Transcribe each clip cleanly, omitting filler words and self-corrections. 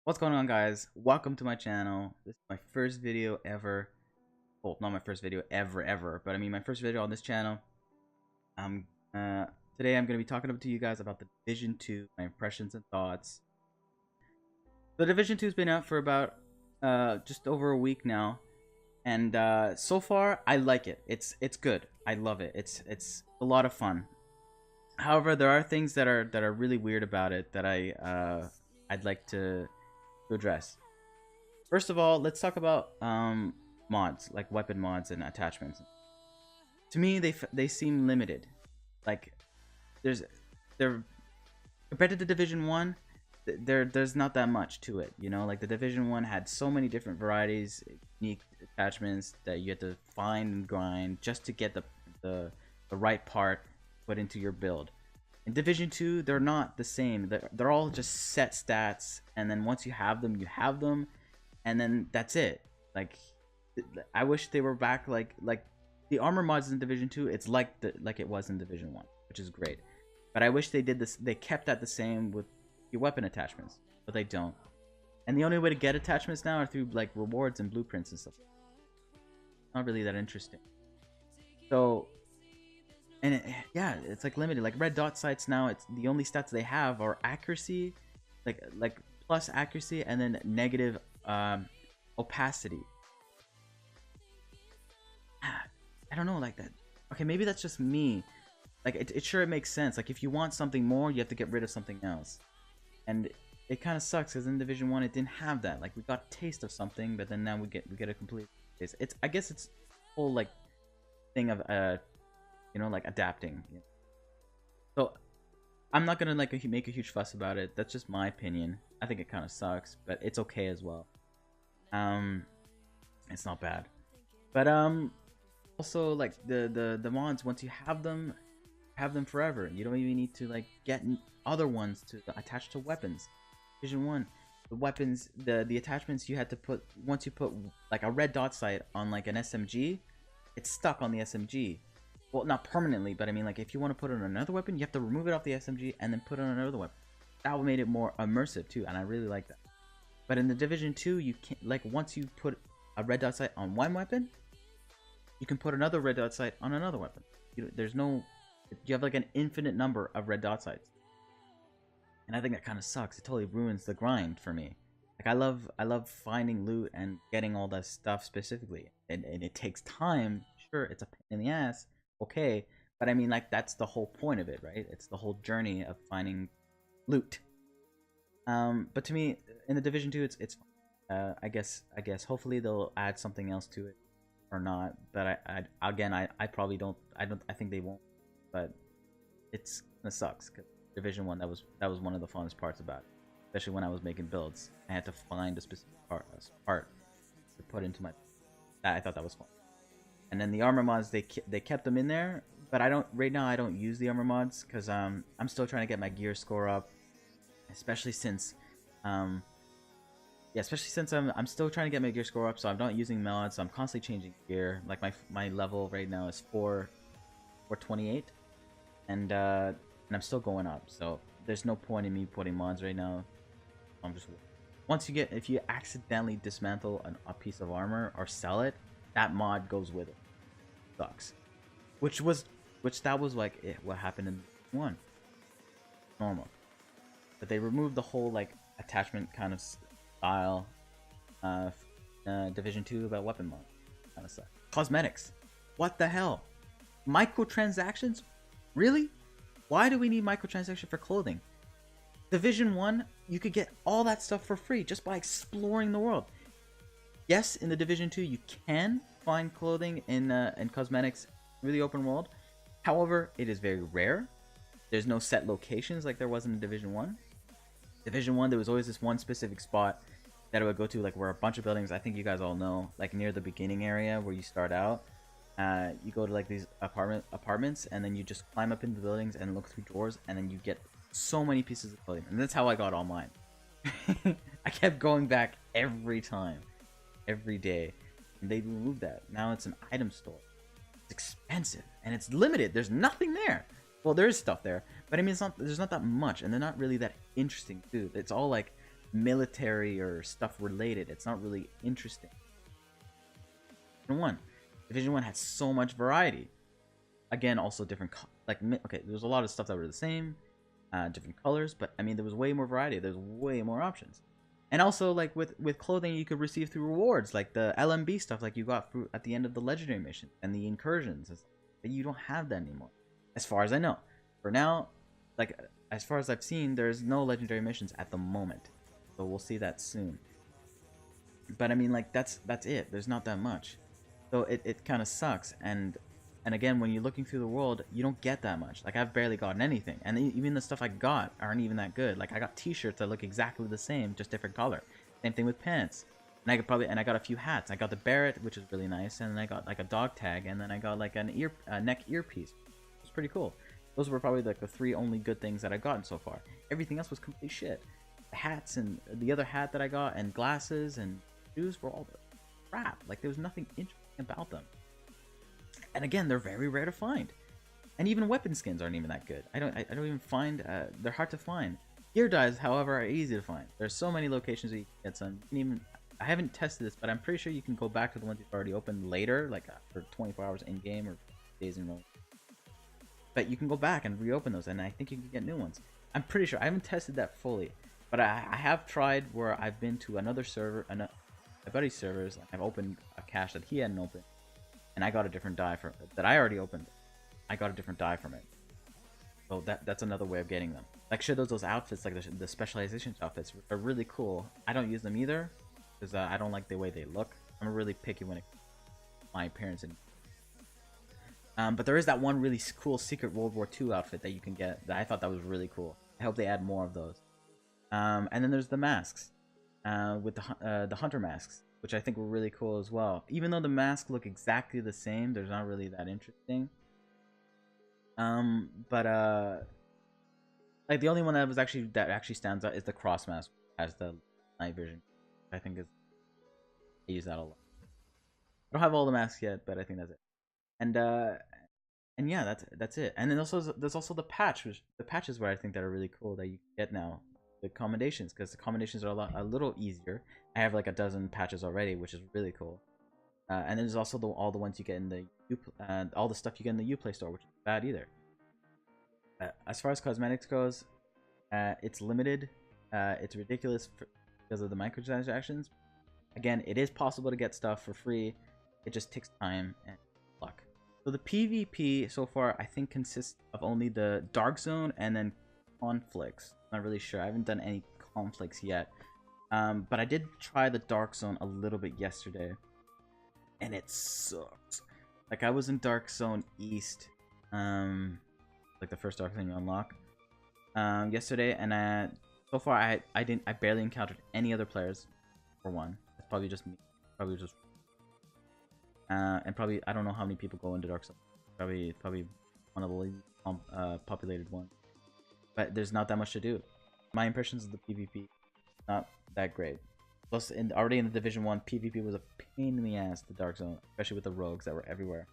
What's going on, guys? Welcome to my channel. This is my first video ever. Well, not my first video ever, but I mean my first video on this channel. Um, Today I'm going to be talking to you guys about the Division 2, my impressions and thoughts. The Division 2 has been out for about just over a week now, and so far I like it. It's good. I love it. It's a lot of fun. However, there are things that are really weird about it that I'd like to address. First of all, let's talk about mods, like weapon mods and attachments. To me, they seem limited. Like they're compared to the Division 1, there's not that much to it, you know? Like the Division 1 had so many different varieties, unique attachments that you had to find and grind just to get the right part put into your build. In Division 2, they're not the same. They're all just set stats, and then once you have them, and then that's it. Like, I wish they were back like the armor mods in Division 2. It's like it was in Division 1, which is great. But I wish they did this. They kept that the same with your weapon attachments, but they don't. And the only way to get attachments now are through like rewards and blueprints and stuff. Not really that interesting. So, and yeah, it's like limited. Like red dot sights now, it's the only stats they have are accuracy, like plus accuracy, and then negative opacity. I don't know, like that. Okay, maybe that's just me. Like it sure it makes sense. Like if you want something more, you have to get rid of something else, and it kind of sucks because in Division 1 it didn't have that. Like we got a taste of something, but then now we get a complete taste. It's I guess it's whole like thing of you know, like adapting. So I'm not gonna like make a huge fuss about it. That's just my opinion. I think it kind of sucks, but it's okay as well. It's not bad. But also like the mods, once you have them forever. You don't even need to like get other ones to attach to weapons. Division 1, the weapons, the attachments you had to put, once you put like a red dot sight on like an SMG, it's stuck on the SMG. Well, not permanently, but I mean like if you want to put it on another weapon, you have to remove it off the SMG and then put it on another weapon. That made it more immersive too, and I really like that. But in the Division 2, you can't, like once you put a red dot sight on one weapon, you can put another red dot sight on another weapon. There's no, you have like an infinite number of red dot sights, and I think that kind of sucks. It totally ruins the grind for me. Like I love finding loot and getting all that stuff specifically, and it takes time. Sure, it's a pain in the ass. Okay, but I mean like that's the whole point of it, right? It's the whole journey of finding loot. But to me, in the Division 2, it's I guess hopefully they'll add something else to it or not. But I probably don't. I think they won't. But it sucks because Division 1, that was one of the funnest parts about it. Especially when I was making builds, I had to find a specific part to put into my. I thought that was fun. And then the armor mods, they kept them in there, but I don't right now. I don't use the armor mods because I'm still trying to get my gear score up, especially since especially since I'm still trying to get my gear score up. So I'm not using mods. So I'm constantly changing gear. Like my level right now is 428, and I'm still going up. So there's no point in me putting mods right now. I'm just, if you accidentally dismantle a piece of armor or sell it, that mod goes with it. Sucks. Which that was like what happened in 1. Normal. But they removed the whole like attachment kind of style Division 2 about weapon mod. Kind of sucks. Cosmetics. What the hell? Microtransactions? Really? Why do we need microtransactions for clothing? Division 1, you could get all that stuff for free just by exploring the world. Yes, in the Division 2, you can find clothing and cosmetics through the open world. However, it is very rare. There's no set locations like there was in Division 1. Division 1, there was always this one specific spot that I would go to, like where a bunch of buildings, I think you guys all know, like near the beginning area where you start out. You go to like these apartments, and then you just climb up into the buildings and look through doors, and then you get so many pieces of clothing. And that's how I got all mine. I kept going back every time, every day, and they removed that. Now it's an item store. It's expensive and it's limited. There's nothing there. Well, there is stuff there, but I mean, there's not that much, and they're not really that interesting too. It's all like military or stuff related. It's not really interesting. Division 1 had so much variety. Again, also different, okay, there was a lot of stuff that were the same, different colors, but I mean, there was way more variety. There's way more options. And also, like, with clothing you could receive through rewards, like the LMB stuff, like you got through at the end of the legendary mission, and the incursions. But you don't have that anymore, as far as I know. For now, like, as far as I've seen, there's no legendary missions at the moment, so we'll see that soon. But I mean, like, that's it. There's not that much, so it kind of sucks. And again, when you're looking through the world, you don't get that much. Like, I've barely gotten anything, and even the stuff I got aren't even that good. Like, I got t-shirts that look exactly the same, just different color. Same thing with pants. And I got a few hats. I got the Barrett, which is really nice, and then I got like a dog tag, and then I got like an neck earpiece. It's pretty cool. Those were probably like the 3 only good things that I've gotten so far. Everything else was complete shit. The hats and the other hat that I got, and glasses and shoes were all the crap. Like, there was nothing interesting about them. And again, they're very rare to find. And even weapon skins aren't even that good. I don't even find, they're hard to find. Gear dyes, however, are easy to find. There's so many locations where you can get some. You can even, I haven't tested this, but I'm pretty sure you can go back to the ones you've already opened later, like for 24 hours in game or days in row. But you can go back and reopen those, and I think you can get new ones. I'm pretty sure. I haven't tested that fully, but I have tried where I've been to another server, my buddy's servers. I've opened a cache that he hadn't opened, and I got a different dye from that I already opened. I got a different dye from it. So that's another way of getting them. Like, sure, those outfits, like the specialization outfits, are really cool. I don't use them either because I don't like the way they look. I'm really picky when it comes to my appearance. But there is that one really cool secret World War II outfit that you can get that I thought that was really cool. I hope they add more of those. And then there's the masks, with the hunter masks, which I think were really cool as well. Even though the masks look exactly the same, they're not really that interesting. Like, the only one that actually stands out is the cross mask as the night vision. I think I use that a lot. I don't have all the masks yet, but I think that's it. And yeah, that's it. And then also there's also the patch, which the patches where I think that are really cool that you get now. The commendations, because the commendations are a little easier. I have like a dozen patches already, which is really cool. And then there's also all the ones you get in the all the stuff you get in the Uplay store, which is bad either. As far as cosmetics goes, it's limited. It's ridiculous because of the microtransactions. Again, it is possible to get stuff for free. It just takes time and luck. So the PvP so far, I think, consists of only the Dark Zone and then conflicts. Not really sure. I haven't done any conflicts yet. But I did try the Dark Zone a little bit yesterday, and it sucks. Like, I was in Dark Zone East, like the first Dark Zone you unlock, yesterday, and so far I barely encountered any other players. For one, it's probably just me. Probably just. And probably, I don't know how many people go into Dark Zone. Probably one of the least populated ones. But there's not that much to do. My impressions of the PvP, not that great. Plus, already in the Division 1, PvP was a pain in the ass, the Dark Zone, especially with the rogues that were everywhere.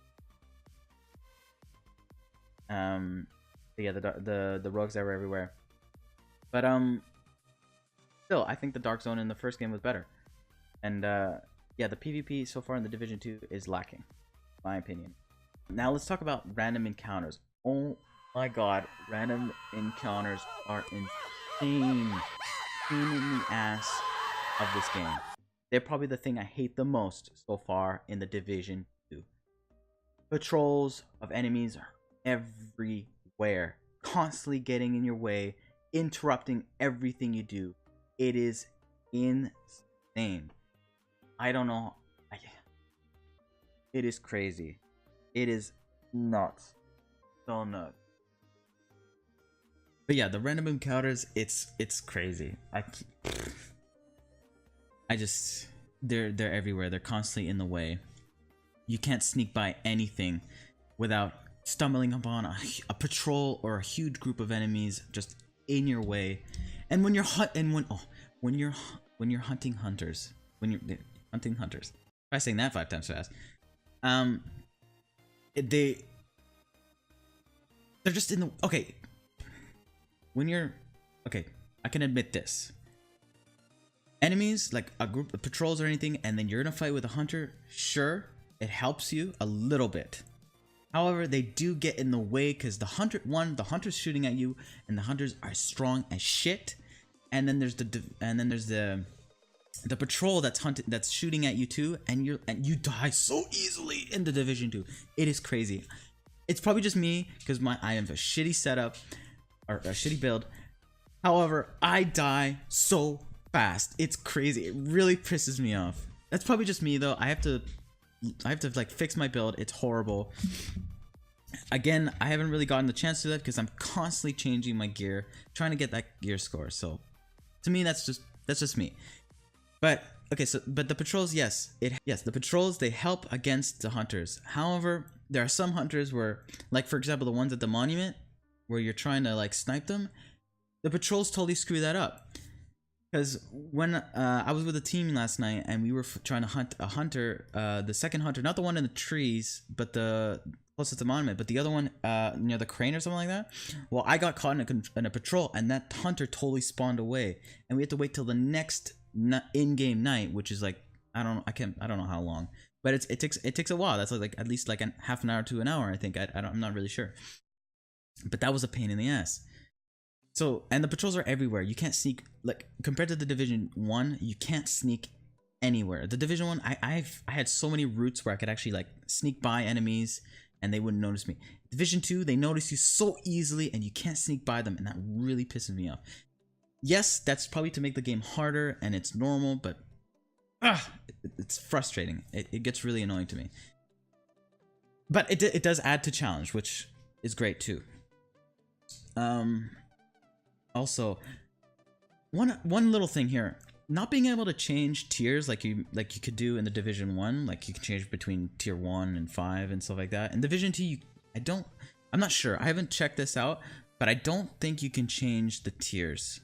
Yeah, the rogues that were everywhere. But still, I think the Dark Zone in the first game was better. And yeah, the PvP so far in the Division 2 is lacking, in my opinion. Now let's talk about random encounters. Oh my god, random encounters are insane. Pain in the ass of this game. They're probably the thing I hate the most so far in the Division 2. Patrols of enemies are everywhere, constantly getting in your way, interrupting everything you do. It is insane. I don't know. It is crazy. It is nuts. So nuts. But yeah, the random encounters, it's crazy. They're everywhere. They're constantly in the way. You can't sneak by anything without stumbling upon a patrol or a huge group of enemies just in your way. And when you're when you're hunting hunters, try saying that 5 times fast. They're just in the okay. I can admit this. Enemies, like a group of patrols or anything, and then you're in a fight with a hunter, sure, it helps you a little bit. However, they do get in the way because the hunter's shooting at you, and the hunters are strong as shit. And then there's the patrol that's shooting at you too, and you die so easily in the Division 2. It is crazy. It's probably just me because I have a shitty setup or a shitty build. However, I die so fast. It's crazy. It really pisses me off. That's probably just me though. I have to like fix my build. It's horrible. Again, I haven't really gotten the chance to do that because I'm constantly changing my gear, trying to get that gear score. So to me, that's just me. But okay, but the patrols, yes, the patrols, they help against the hunters. However, there are some hunters where, like for example, the ones at the monument where you're trying to like snipe them, the patrols totally screw that up. Because when I was with a team last night and we were trying to hunt a hunter, the second hunter, not the one in the trees, but the closest to the monument, but the other one near the crane or something like that. Well, I got caught in a patrol, and that hunter totally spawned away, and we had to wait till the next in-game night, which is like I don't know how long, but it takes a while. That's like at least like a half an hour to an hour, I think. I'm not really sure, but that was a pain in the ass. So, and the patrols are everywhere. You can't sneak, like compared to the Division 1, you can't sneak anywhere. The Division 1, I had so many routes where I could actually like sneak by enemies and they wouldn't notice me. Division 2, they notice you so easily and you can't sneak by them, and that really pisses me off. Yes, that's probably to make the game harder, and it's normal, but it's frustrating. It gets really annoying to me. But it does add to challenge, which is great too. Also, one little thing here, not being able to change tiers like you could do in the Division 1, like you can change between tier 1 and 5 and stuff like that. In Division 2, I'm not sure. I haven't checked this out, but I don't think you can change the tiers.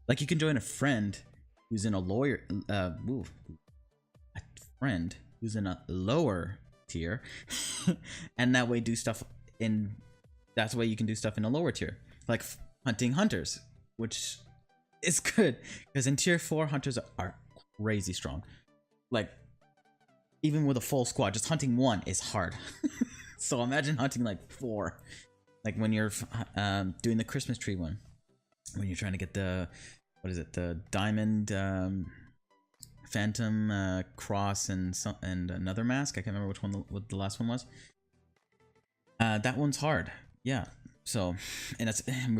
Like you can join a friend who's in a friend who's in a lower tier, and that way do stuff in. That's the way you can do stuff in a lower tier, like hunting hunters, which is good because in tier 4 hunters are crazy strong. Like even with a full squad, just hunting one is hard. So imagine hunting like 4, like when you're doing the Christmas tree one, when you're trying to get the the diamond phantom cross and another mask. I can't remember what the last one was. That one's hard. Yeah. So, and that's in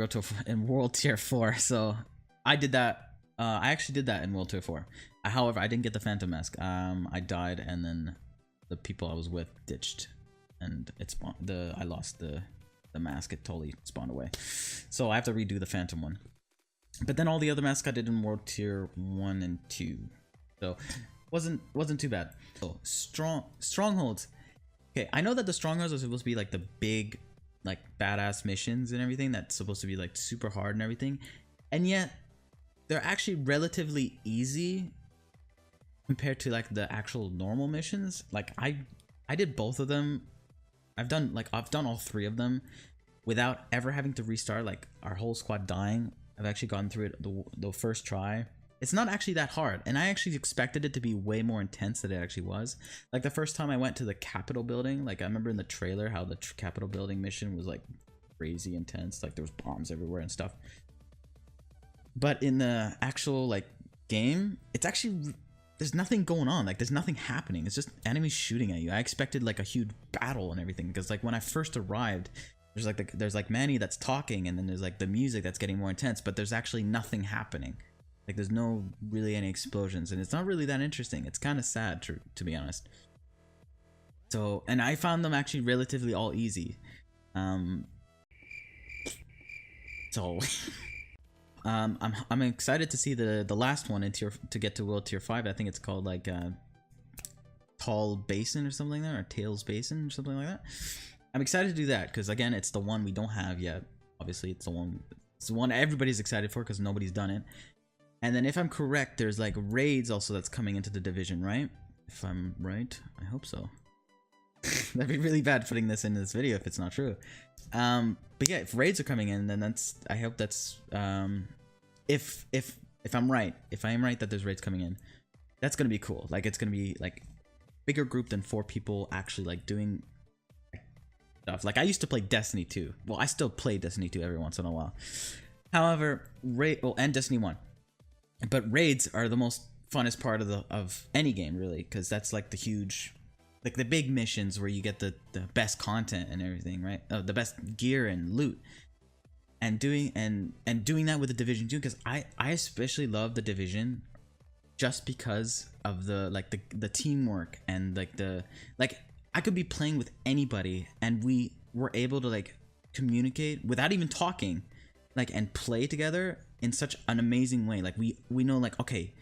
World Tier 4. So I did that. I actually did that in World Tier 4. However, I didn't get the Phantom Mask. I died, and then the people I was with ditched, and it spawned. I lost the mask. It totally spawned away. So I have to redo the Phantom one. But then all the other masks I did in World Tier 1 and 2. So wasn't too bad. So strongholds. Okay, I know that the strongholds are supposed to be like the big, like badass missions and everything that's supposed to be like super hard and everything, and yet they're actually relatively easy compared to like the actual normal missions. Like I did both of them. I've done all 3 of them without ever having to restart, like our whole squad dying. I've actually gone through it the first try. It's not actually that hard, and I actually expected it to be way more intense than it actually was. Like the first time I went to the Capitol building, like I remember in the trailer how the Capitol building mission was like crazy intense, like there was bombs everywhere and stuff. But in the actual like game, it's actually, there's nothing going on, like there's nothing happening. It's just enemies shooting at you. I expected like a huge battle and everything, because like when I first arrived, there's like Manny that's talking, and then there's like the music that's getting more intense, but there's actually nothing happening. Like there's no really any explosions, and it's not really that interesting. It's kind of sad to be honest. So, and I found them actually relatively all easy. So I'm excited to see the last one in to get to World Tier 5. I think it's called like Tall Basin or something like that, or Tails Basin or something like that. I'm excited to do that because again, it's the one we don't have yet. Obviously, it's the one everybody's excited for because nobody's done it. And then if I'm correct, there's like raids also that's coming into the division, right? If I'm right, I hope so. That'd be really bad putting this into this video if it's not true. But yeah, if raids are coming in, then I hope that's if if I am right that there's raids coming in, that's gonna be cool. Like it's gonna be like bigger group than 4 people actually like doing stuff. Like I used to play Destiny 2. Well, I still play Destiny 2 every once in a while. However, and Destiny 1. But raids are the most funnest part of any game, really, because that's like the huge, like the big missions where you get the best content and everything, right? The best gear and loot. And doing that with the Division 2, because I especially love the Division just because of the teamwork and like I could be playing with anybody and we were able to like communicate without even talking, like, and play together in such an amazing way. Like we know, like, okay,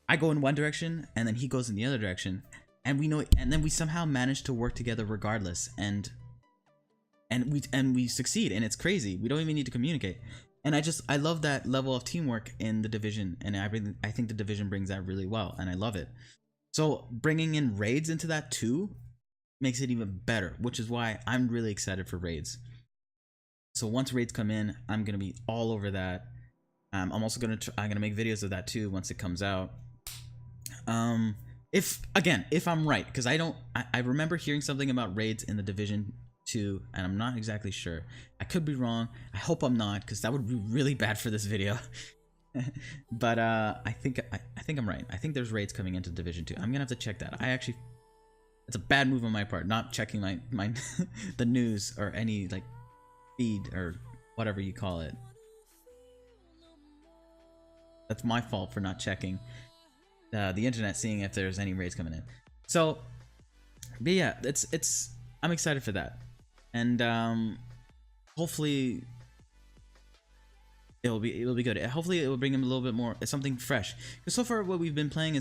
I go in one direction and then he goes in the other direction, and we know, and then we somehow manage to work together regardless, and we succeed, and it's crazy. We don't even need to communicate. And I love that level of teamwork in the Division, and I think the Division brings that really well, and I love it. So bringing in raids into that too makes it even better, which is why I'm really excited for raids. So once raids come in, I'm gonna be all over that. I'm also gonna make videos of that too once it comes out. If I'm right, because I remember hearing something about raids in the Division 2, and I'm not exactly sure. I could be wrong. I hope I'm not, because that would be really bad for this video. But I think I'm right. I think there's raids coming into Division 2. I'm gonna have to check that. It's a bad move on my part, not checking my the news or any like feed or whatever you call it. That's my fault for not checking the internet, seeing if there's any raids coming in. So, but yeah, I'm excited for that. And hopefully it'll be good. Hopefully it will bring him a little bit more, something fresh. Because so far what we've been playing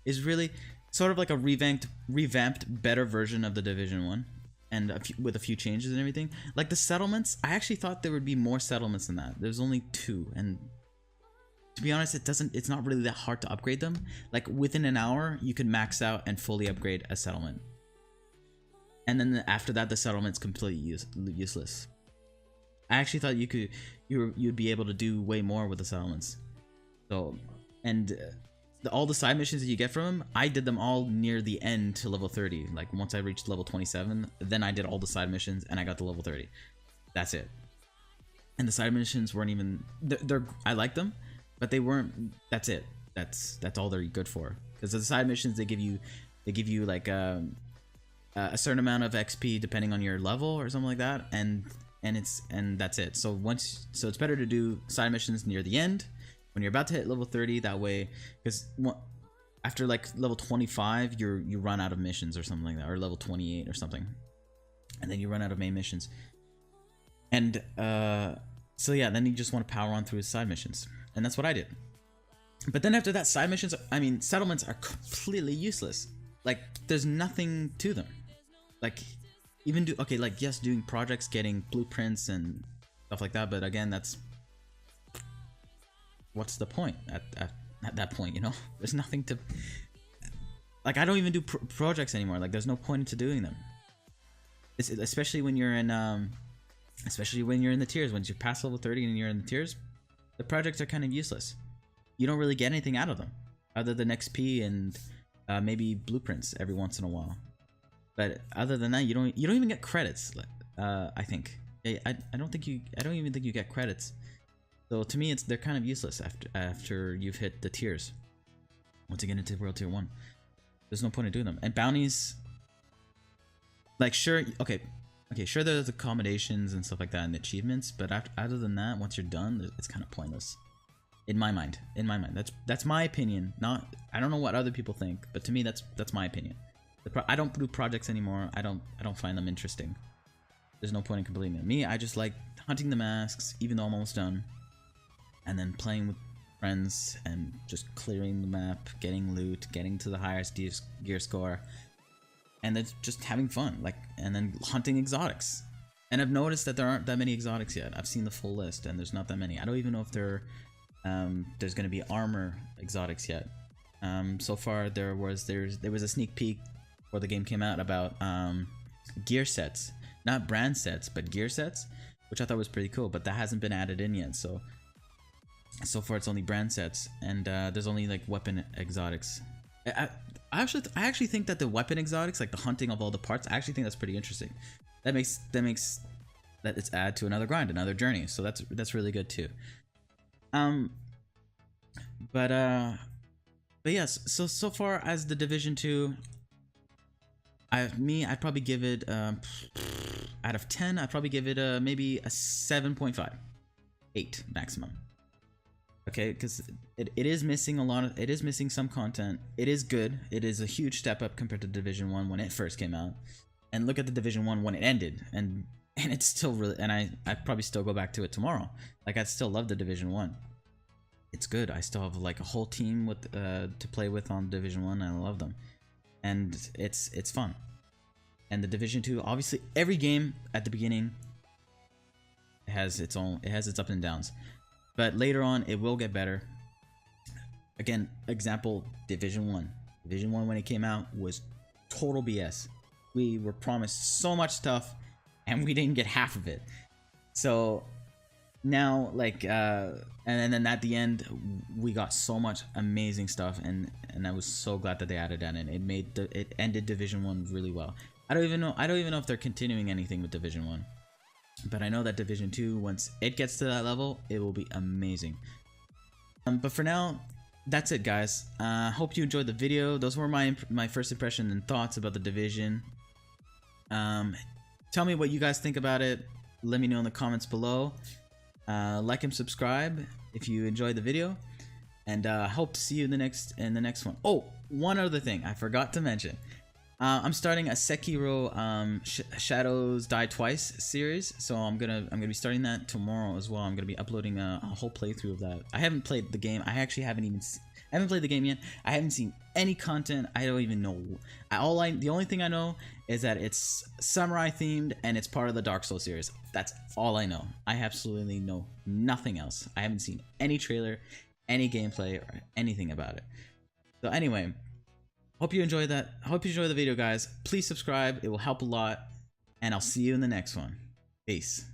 is really sort of like a revamped better version of the Division 1, and with a few changes and everything. Like the settlements, I actually thought there would be more settlements than that. There's only 2, and to be honest, it's not really that hard to upgrade them. Like within an hour, you can max out and fully upgrade a settlement. And then after that, the settlement's completely useless. I actually thought you'd be able to do way more with the settlements. So, and all the side missions that you get from them, I did them all near the end to level 30. Like once I reached level 27, then I did all the side missions and I got to level 30. That's it. And the side missions weren't even, I like them, but they weren't. That's it. That's all they're good for. Because the side missions, they give you like a certain amount of XP depending on your level or something like that, and that's it. So it's better to do side missions near the end when you're about to hit level 30. That way, because after like level 25, you run out of missions or something like that, or level 28 or something, and then you run out of main missions. And so yeah, then you just want to power on through side missions, and that's what I did. But then after that, side missions, I mean, settlements are completely useless. Like there's nothing to them. Like even like yes, doing projects, getting blueprints and stuff like that, but again, what's the point at that point, you know? There's nothing to, like, I don't even do projects anymore. Like there's no point into doing them. Especially when you're in the tiers. Once you pass level 30 and you're in the tiers, the projects are kind of useless. You don't really get anything out of them other than XP and maybe blueprints every once in a while. But other than that, you don't even get credits. I think I don't even think you get credits. So to me, they're kind of useless after you've hit the tiers. Once you get into World Tier 1, there's no point in doing them. And bounties, like sure, sure, there's accommodations and stuff like that and achievements, but other than that, once you're done, it's kind of pointless. In my mind, that's my opinion. I don't know what other people think, but to me, that's my opinion. I don't do projects anymore. I don't find them interesting. There's no point in completing them. Me, I just like hunting the masks, even though I'm almost done, and then playing with friends and just clearing the map, getting loot, getting to the highest gear score, and then just having fun. Like, and then hunting exotics. And I've noticed that there aren't that many exotics yet. I've seen the full list, and there's not that many. I don't even know if there's going to be armor exotics yet. So far there was a sneak peek before the game came out about gear sets, not brand sets, but gear sets, which I thought was pretty cool, but that hasn't been added in yet. So So far, it's only brand sets, and there's only like weapon exotics. I actually think that the weapon exotics, like the hunting of all the parts, I actually think that's pretty interesting. That makes that it's add to another grind, another journey. So that's really good too. But yes. So far as the Division 2, I'd probably give it out of 10. I'd probably give it maybe a 7.5, 8 maximum. Okay, because it is missing a lot of, it is missing some content. It is good. It is a huge step up compared to Division 1 when it first came out. And look at the Division 1 when it ended, and it's still really, and I'd probably still go back to it tomorrow. Like, I still love the Division 1. It's good. I still have like a whole team with to play with on Division 1, and I love them. And it's fun. And the Division 2, obviously every game at the beginning has its ups and downs. But later on, it will get better. Again, example, Division 1. Division 1, when it came out, was total BS. We were promised so much stuff, and we didn't get half of it. So now, like, and then at the end, we got so much amazing stuff, and I was so glad that they added that in. It ended Division 1 really well. I don't even know if they're continuing anything with Division 1. But I know that Division 2, once it gets to that level, it will be amazing. But for now, that's it, guys. Hope you enjoyed the video. Those were my first impressions and thoughts about the Division. Tell me what you guys think about it. Let me know in the comments below. Like and subscribe if you enjoyed the video. And hope to see you in the next one. Oh, one other thing I forgot to mention. I'm starting a Sekiro Shadows Die Twice series, so I'm gonna be starting that tomorrow as well. I'm gonna be uploading a whole playthrough of that. I haven't played the game. I actually haven't played the game yet. I haven't seen any content. I don't even know. The only thing I know is that it's samurai themed and it's part of the Dark Souls series. That's all I know. I absolutely know nothing else. I haven't seen any trailer, any gameplay, or anything about it. So anyway. Hope you enjoyed that. Hope you enjoyed the video, guys. Please subscribe. It will help a lot. And I'll see you in the next one. Peace.